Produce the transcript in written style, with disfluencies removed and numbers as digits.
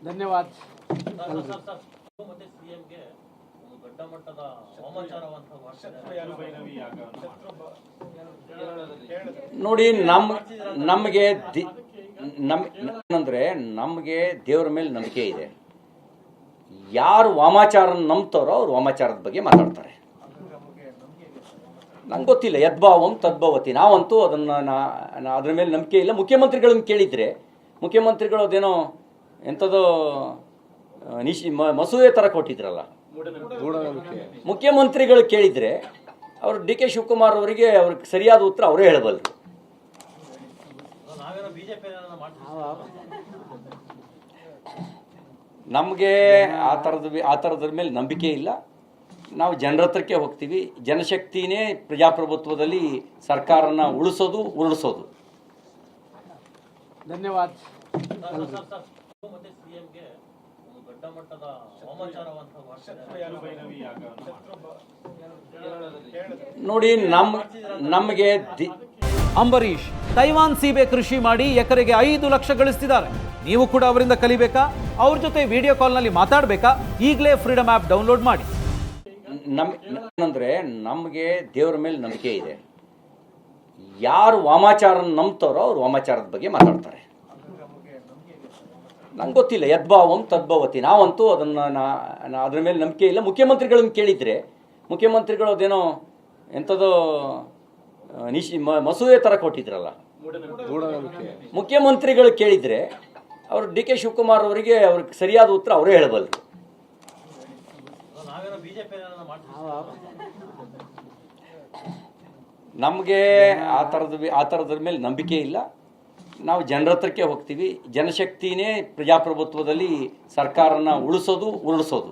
ಧನ್ಯವಾದ. ಮತ್ತೆ ಸಿಎಂಗೆ ಒಂದು ದೊಡ್ಡ ಮಟ್ಟದ ವಾಮಾಚಾರವಂತ ನೋಡಿ, ನಮಗೆ ಏನಂದ್ರೆ ನಮಗೆ ದೇವರ ಮೇಲೆ ನಂಬಿಕೆ ಇದೆ. ಯಾರು ವಾಮಾಚಾರ ನಂಬ್ತಾರೋ ಅವ್ರು ವಾಮಾಚಾರದ ಬಗ್ಗೆ ಮಾತಾಡ್ತಾರೆ. ನಂಗೆ ಗೊತ್ತಿಲ್ಲ, ಯದ್ಭಾವಂ ತದ್ಭವತಿ. ನಾವಂತೂ ಅದ್ರ ಮೇಲೆ ನಂಬಿಕೆ ಇಲ್ಲ. ಮುಖ್ಯಮಂತ್ರಿಗಳನ್ನ ಕೇಳಿದ್ರೆ ಮುಖ್ಯಮಂತ್ರಿಗಳು ಅದೇನೋ ಎಂಥದೋ ಮಸೂದೆ ಥರ ಕೊಟ್ಟಿದ್ರಲ್ಲ, ಮುಖ್ಯಮಂತ್ರಿಗಳು ಕೇಳಿದರೆ ಅವರು ಡಿ ಕೆ ಶಿವಕುಮಾರ್ ಅವರಿಗೆ ಅವ್ರಿಗೆ ಸರಿಯಾದ ಉತ್ತರ ಅವರೇ ಹೇಳಬಲ್ಲರು. ನಮಗೆ ಆ ಥರದ ಮೇಲೆ ನಂಬಿಕೆ ಇಲ್ಲ. ನಾವು ಜನರ ಹತ್ರಕ್ಕೆ ಹೋಗ್ತೀವಿ. ಜನಶಕ್ತಿನೇ ಪ್ರಜಾಪ್ರಭುತ್ವದಲ್ಲಿ ಸರ್ಕಾರನ ಉಳಿಸೋದು ಉರುಳಿಸೋದು. ಧನ್ಯವಾದ. ಮತ್ತೆ ಸಿಎಂಗೆ ಒಂದು ದೊಡ್ಡ ಮಟ್ಟದ ವಾಮಾಚಾರವಂತ ನೋಡಿ, ನಮಗೆ ಅಂಬರೀಶ್ ತೈವಾನ್ ಸೀಬೆ ಕೃಷಿ ಮಾಡಿ ಎಕರೆಗೆ 5 ಲಕ್ಷ ಗಳಿಸ್ತಿದ್ದಾರೆ. ನೀವು ಕೂಡ ಅವರಿಂದ ಕಲಿಬೇಕಾ? ಅವ್ರ ಜೊತೆ ವಿಡಿಯೋ ಕಾಲ್ನಲ್ಲಿ ಮಾತಾಡಬೇಕಾ? ಈಗಲೇ ಫ್ರೀಡಮ್ ಆ್ಯಪ್ ಡೌನ್ಲೋಡ್ ಮಾಡಿ. ಏನಂದ್ರೆ ನಮಗೆ ದೇವರ ಮೇಲೆ ನಂಬಿಕೆ ಇದೆ. ಯಾರು ವಾಮಾಚಾರ ನಂಬ್ತಾರೋ ಅವ್ರು ವಾಮಾಚಾರದ ಬಗ್ಗೆ ಮಾತಾಡ್ತಾರೆ. ನಂಗೆ ಗೊತ್ತಿಲ್ಲ, ಯದ್ಭಾವಂ ತದ್ಭವತಿ. ನಾವಂತೂ ಅದ್ರ ಮೇಲೆ ನಂಬಿಕೆ ಇಲ್ಲ. ಮುಖ್ಯಮಂತ್ರಿಗಳನ್ನ ಕೇಳಿದರೆ ಮುಖ್ಯಮಂತ್ರಿಗಳು ಅದೇನೋ ಎಂಥದೋ ಮಸೂದೆ ಥರ ಕೊಟ್ಟಿದ್ರಲ್ಲ, ಮುಖ್ಯಮಂತ್ರಿಗಳು ಕೇಳಿದರೆ ಅವರು ಡಿ ಕೆ ಶಿವಕುಮಾರ್ ಅವರಿಗೆ ಅವ್ರಿಗೆ ಸರಿಯಾದ ಉತ್ತರ ಅವರೇ ಹೇಳಬಲ್ಲರು. ನಮಗೆ ಆ ಥರದ ಮೇಲೆ ನಂಬಿಕೆ ಇಲ್ಲ. ನಾವು ಜನರ ಹತ್ರಕ್ಕೆ ಹೋಗ್ತೀವಿ. ಜನಶಕ್ತಿನೇ ಪ್ರಜಾಪ್ರಭುತ್ವದಲ್ಲಿ ಸರ್ಕಾರನ ಉಳಿಸೋದು ಉರುಳಿಸೋದು.